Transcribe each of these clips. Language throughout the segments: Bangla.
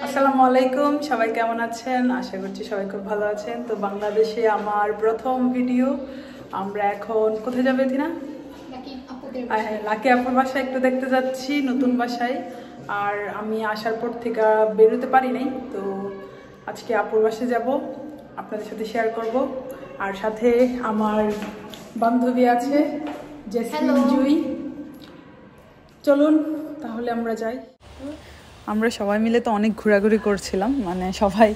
আসসালামু আলাইকুম, সবাই কেমন আছেন? আশা করছি সবাই খুব ভালো আছেন। তো বাংলাদেশে আমার প্রথম ভিডিও। আমরা এখন কোথায় যাবে থিনা? লাকি আপুর বাসায় একটু দেখতে যাচ্ছি, নতুন বাসায়। আর আমি আসার পর থেকে বেরোতে পারি নাই, তো আজকে আপুর বাসায় যাব, আপনাদের সাথে শেয়ার করব। আর সাথে আমার বান্ধবী আছে জেসমিন জুই। চলুন তাহলে আমরা যাই। আমরা সবাই মিলে তো অনেক ঘোরাঘুরি করছিলাম, মানে সবাই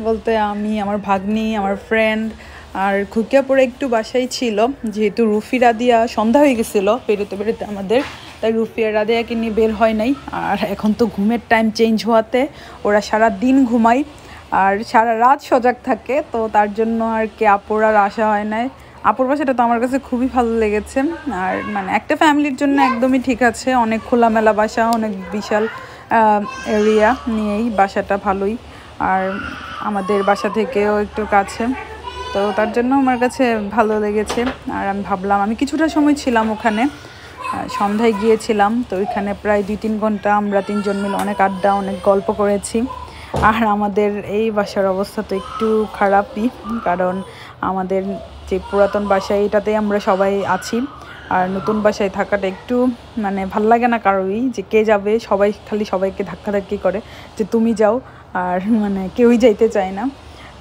বলতে আমি, আমার ভাগ্নি, আমার ফ্রেন্ড আর খুকিয়াপুরে একটু বাসায় ছিল, যেহেতু রুফি রাদিয়া সন্ধ্যা হয়ে গেছিলো বেরোতে বেরোতে আমাদের, তাই রুফি আর রাদিয়াকে নিয়ে বের হয় নাই। আর এখন তো ঘুমের টাইম চেঞ্জ হওয়াতে ওরা সারা দিন ঘুমায় আর সারা রাত সজাগ থাকে, তো তার জন্য আর কি আপুর আর আসা হয় নাই। আপুর বাসাটা তো আমার কাছে খুবই ভালো লেগেছে, আর মানে একটা ফ্যামিলির জন্য একদমই ঠিক আছে। অনেক খোলামেলা বাসা, অনেক বিশাল এরিয়া নিয়েই বাসাটা, ভালোই। আর আমাদের বাসা থেকেও একটু কাছে, তো তার জন্য আমার কাছে ভালো লেগেছে। আর আমি ভাবলাম, আমি কিছুটা সময় ছিলাম ওখানে, সন্ধ্যায় গিয়েছিলাম, তো ওইখানে প্রায় 2-3 ঘন্টা আমরা তিনজন মিলে অনেক আড্ডা, অনেক গল্প করেছি। আর আমাদের এই বাসার অবস্থা তো একটু খারাপই, কারণ আমাদের যে পুরাতন বাসা এটাতেই আমরা সবাই আছি। আর নতুন বাসায় থাকাটা একটু মানে ভাল লাগে না কারোই, যে কে যাবে, সবাই খালি সবাইকে ধাক্কাধাক্কি করে যে তুমি যাও, আর মানে কেউই যাইতে চায় না।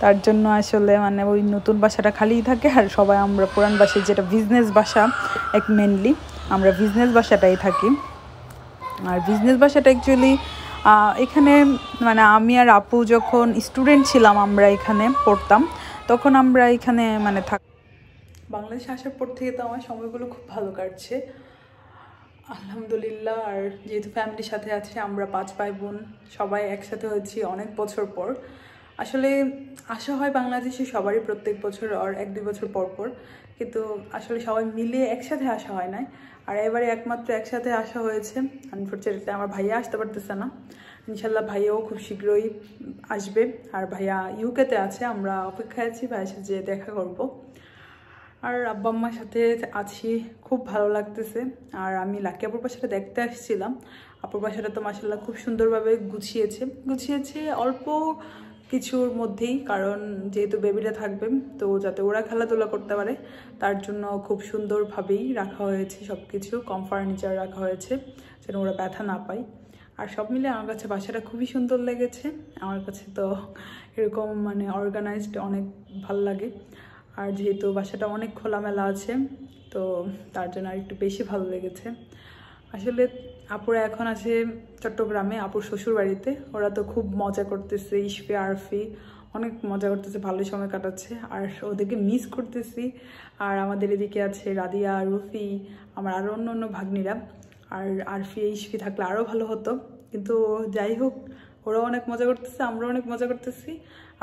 তার জন্য আসলে মানে ওই নতুন বাসাটা খালিই থাকে, আর সবাই আমরা পুরান বাসায়, যেটা বিজনেস বাসা মেনলি, আমরা বিজনেস বাসাটাই থাকি। আর বিজনেস বাসাটা অ্যাকচুয়ালি এখানে মানে আমি আর আপু যখন স্টুডেন্ট ছিলাম, আমরা এখানে পড়তাম, তখন আমরা এখানে মানে বাংলাদেশে আসার পর থেকে তো আমার সময়গুলো খুব ভালো কাটছে আলহামদুলিল্লাহ। আর যেহেতু ফ্যামিলির সাথে আছে, আমরা 5 ভাই বোন সবাই একসাথে হয়েছি অনেক বছর পর। আসলে আসা হয় বাংলাদেশে সবারই প্রত্যেক বছর আর 1-2 বছর পর পর, কিন্তু আসলে সবাই মিলে একসাথে আসা হয় না। আর এবারে একমাত্র একসাথে আসা হয়েছে। আনফর্চুনেটলি আমার ভাইয়া আসতে পারতেছে না, ইনশাল্লাহ ভাইয়াও খুব শীঘ্রই আসবে। আর ভাইয়া ইউকেতে আছে, আমরা অপেক্ষায় আছি ভাইয়ের সাথে দেখা করব। আর আব্বা আম্মার সাথে আছি, খুব ভালো লাগতেছে। আর আমি লাকি আপুর বাসাটা দেখতে আসছিলাম। আপুর বাসাটা তো মাশাআল্লাহ খুব সুন্দরভাবে গুছিয়েছে অল্প কিছুর মধ্যেই, কারণ যেহেতু বেবিটা থাকবে, তো যাতে ওরা খেলাধুলা করতে পারে তার জন্য খুব সুন্দরভাবেই রাখা হয়েছে, সব কিছু কম ফার্নিচার রাখা হয়েছে যেন ওরা ব্যথা না পায়। আর সব মিলে আমার কাছে বাসাটা খুবই সুন্দর লেগেছে। আমার কাছে তো এরকম মানে অর্গানাইজড অনেক ভালো লাগে। আর যেহেতু বাসাটা অনেক খোলামেলা আছে, তো তার জন্য আর একটু বেশি ভালো লেগেছে। আসলে আপুরা এখন আছে চট্টগ্রামে, আপুর শ্বশুর বাড়িতে। ওরা তো খুব মজা করতেছে, ইশফি আরফি অনেক মজা করতেছে, ভালোই সময় কাটাচ্ছে। আর ওদেরকে মিস করতেছি। আর আমাদের এদিকে আছে রাদিয়া, রুফি, আমার আরও অন্য ভাগ্নিরা। আর আরফি ইশফি থাকলে আরও ভালো হতো, কিন্তু যাই হোক, ওরাও অনেক মজা করতেছে, আমরাও অনেক মজা করতেছি।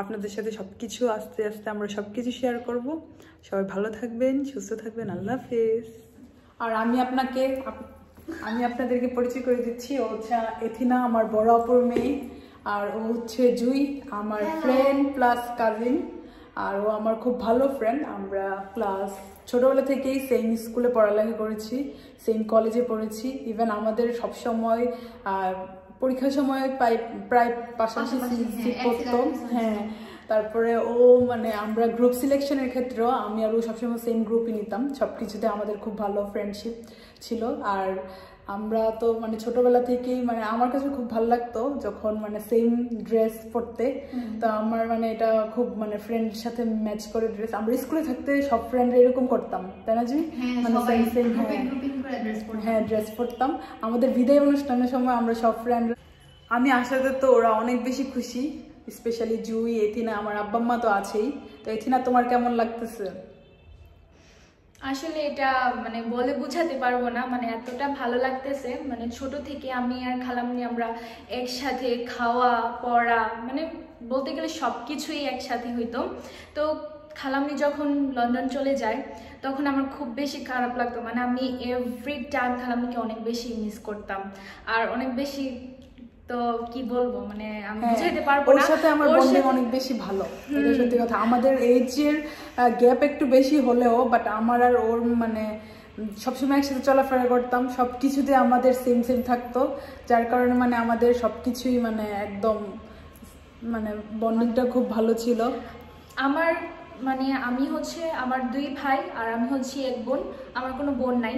আপনাদের সাথে সব কিছু আস্তে আস্তে আমরা সব কিছু শেয়ার করব। সবাই ভালো থাকবেন, সুস্থ থাকবেন, আল্লাহ হাফেজ। আর আমি আপনাদেরকে পরিচয় করে দিচ্ছি, ও হচ্ছে এথিনা, আমার বড় আপুর মেয়ে। আর ও হচ্ছে জুই, আমার ফ্রেন্ড প্লাস কাজিন। আর ও আমার খুব ভালো ফ্রেন্ড। আমরা ক্লাস ছোটোবেলা থেকেই সেম স্কুলে পড়ালেখা করেছি, সেম কলেজে পড়েছি। ইভেন আমাদের সবসময় পরীক্ষার সময় প্রায় পাশাপাশি সিট পড়তো। হ্যাঁ, তারপরে ও মানে আমরা গ্রুপ সিলেকশনের ক্ষেত্রেও আমি আর ও সবসময় সেম গ্রুপই নিতাম, সব কিছুতে আমাদের খুব ভালো ফ্রেন্ডশিপ ছিল। আর আমরা তো মানে ছোটবেলা থেকেই মানে আমার কাছে খুব ভালো লাগতো যখন মানে সেম ড্রেস পরতে। তো আমার মানে এটা খুব মানে ফ্রেন্ডের সাথে ম্যাচ করে ড্রেস, আমরা স্কুলে থাকতে সব ফ্রেন্ড এরকম করতাম, তাই না জি? মানে সেম হ্যাঁ ড্রেস পরতাম। আমাদের বিদায় অনুষ্ঠানের সময় আমরা সব ফ্রেন্ড, আমি আসাতে তো ওরা অনেক বেশি খুশি, স্পেশালি জুই, এথিনা, আমার আব্বা আম্মা তো আছেই। তো এথিনা, তোমার কেমন লাগতেছে? আসলে এটা মানে বলে বুঝাতে পারবো না, মানে এতটা ভালো লাগতেছে। মানে ছোট থেকে আমি আর খালামনি আমরা একসাথে খাওয়া পড়া, মানে বলতে গেলে সবকিছুই একসাথে হইতো। তো খালামনি যখন লন্ডন চলে যায় তখন আমার খুব বেশি খারাপ লাগতো, মানে আমি এভরি টাইম খালামনিকে অনেক বেশি মিস করতাম আর অনেক বেশি, তো কি বলবো মানে আমি বুঝাইতে পারবো না। ওর সাথে আমার বন্ডিং অনেক বেশি ভালো, এটা সত্যি কথা। আমাদের এজের গ্যাপ একটু বেশি হলেও বাট আমার আর ওর মানে সবসময় একসাথে চলাফেরা করতাম, সব কিছুতে আমাদের সেম থাকতো, যার কারণে মানে আমাদের সব কিছুই মানে একদম মানে বন্ডিংটা খুব ভালো ছিল। আমার মানে আমি হচ্ছে আমার 2 ভাই আর আমি হচ্ছি এক বোন, আমার কোনো বোন নাই।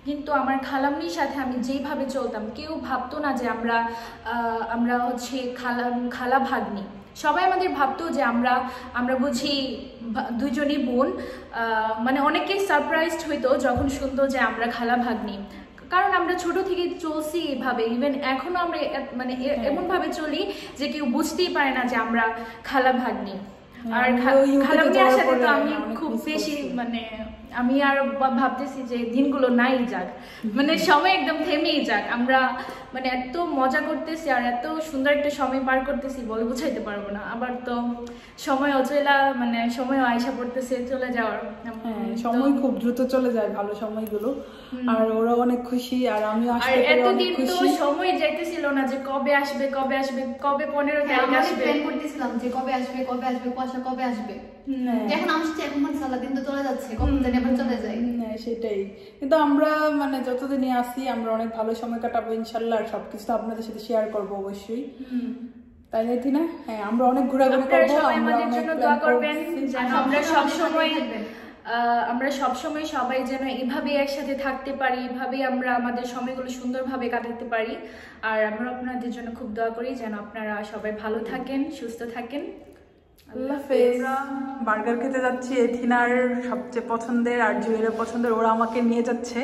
কিন্তু আমার খালামনির সাথে আমি যেইভাবে চলতাম, কেউ ভাবতো না যে আমরা হচ্ছে খালা ভাগ্নি। সবাই আমাদের ভাবতো যে আমরা বুঝি দুজনই বোন। মানে অনেকেই সারপ্রাইজড হইতো যখন শুনতো যে আমরা খালা ভাগ্নি, কারণ আমরা ছোট থেকে চলছি এভাবে। ইভেন এখনো আমরা মানে এমন ভাবে চলি যে কেউ বুঝতেই পারে না যে আমরা খালা ভাগ্নি। আর খালামনির সাথে তো আমি খুব বেশি মানে আমি আর ভাবতেছি যে দিনগুলো নাই যাক, মানে সময় একদম থেমেই যাক। আমরা মানে এত মজা করতেছি আর এত সুন্দর একটা সময় পার করতেছি বলে বুঝাইতে পারবো না। আবার তো সময় অচলা, মানে সময় আয়সা পড়তেছে চলে যাওয়ার। সময় খুব দ্রুত চলে যায় ভালো সময়গুলো, আর ওরা অনেক খুশি আর আমি আসলে এতদিন তো সময় যাইতেছিল না যে কবে আসবে কবে আসবে, কবে 15 তারিখ আসবে প্ল্যান করতেছিলাম যে কবে আসবে কবে আসবে পয়সা কবে আসবে। এখন আসছে, এখন মানে সারাদিন তো চলে যাচ্ছে, কখন জানি আবার চলে যায়। সেটাই। কিন্তু আমরা মানে যতদিনই আসি আমরা অনেক ভালো সময় কাটাবো ইনশাল্লাহ, আর সবকিছু আপনাদের সাথে শেয়ার করবো অবশ্যই, তাই না টিনা? হ্যাঁ, আমরা অনেক ঘোরাঘুরি করবো, আমাদের জন্য দোয়া করবেন যেন আমরা সব সময় সবাই যেন এভাবে একসাথে থাকতে পারি, এভাবে আমরা আমাদের সময়গুলো সুন্দরভাবে কাটাতে পারি। আর আমরা আপনাদের জন্য খুব দোয়া করি যেন আপনারা সবাই ভালো থাকেন, সুস্থ থাকেন। আল্লাহ হাফেজ। বার্গার খেতে যাচ্ছি, এথিনার সবচেয়ে পছন্দের আর জুয়েলের পছন্দের, ওরা আমাকে নিয়ে যাচ্ছে।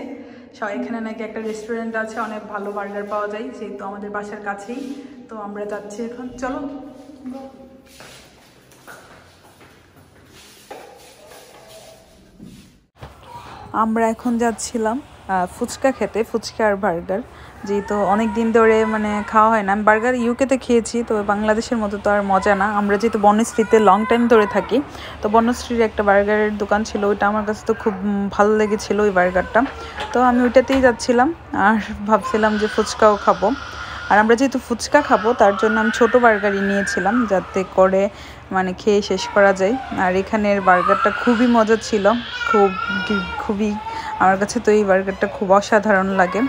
এখানে নাকি একটা রেস্টুরেন্ট আছে, অনেক ভালো বার্গার পাওয়া যায়, যেহেতু আমাদের বাসার কাছেই। তো আমরা যাচ্ছি এখন, চলো। আমরা এখন যাচ্ছিলাম ফুচকা খেতে, ফুচকা আর বার্গার, যেহেতু অনেক দিন ধরে মানে খাওয়া হয় না। আমি বার্গার ইউকেতে খেয়েছি, তো বাংলাদেশের মতো তো আর মজা না। আমরা যেহেতু বনশ্রীতে লং টাইম ধরে থাকি, তো বনশ্রীর একটা বার্গারের দোকান ছিল, ওইটা আমার কাছে তো খুব ভালো লেগেছিলো ওই বার্গারটা। তো আমি ওইটাতেই যাচ্ছিলাম আর ভাবছিলাম যে ফুচকাও খাবো। আর আমরা যেহেতু ফুচকা খাবো তার জন্য আমি ছোটো বার্গারই নিয়েছিলাম, যাতে করে মানে খেয়ে শেষ করা যায়। আর এখানের বার্গারটা খুবই মজা ছিল, খুবই আমার কাছে তো এই বার্গারটা খুব অসাধারণ লাগে।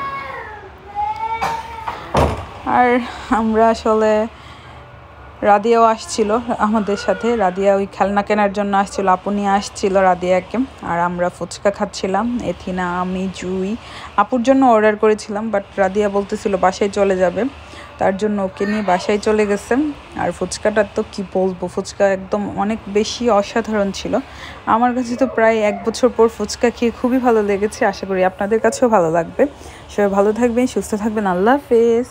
আর আমরা আসলে রাদিয়াও আসছিল আমাদের সাথে, রাদিয়া ওই খেলনা কেনার জন্য আসছিল, আপু নিয়ে আসছিল রাদিয়াকে। আর আমরা ফুচকা খাচ্ছিলাম, এথিনা, আমি, জুই। আপুর জন্য অর্ডার করেছিলাম, বাট রাদিয়া বলতেছিল বাসায় চলে যাবে, তার জন্য ওকে নিয়ে বাসায় চলে গেছে। আর ফুচকাটা তো কি বলবো, ফুচকা একদম অনেক বেশি অসাধারণ ছিল। আমার কাছে তো প্রায় 1 বছর পর ফুচকা খেয়ে খুবই ভালো লেগেছে। আশা করি আপনাদের কাছেও ভালো লাগবে। সবাই ভালো থাকবেন, সুস্থ থাকবেন। আল্লাহ হাফেজ।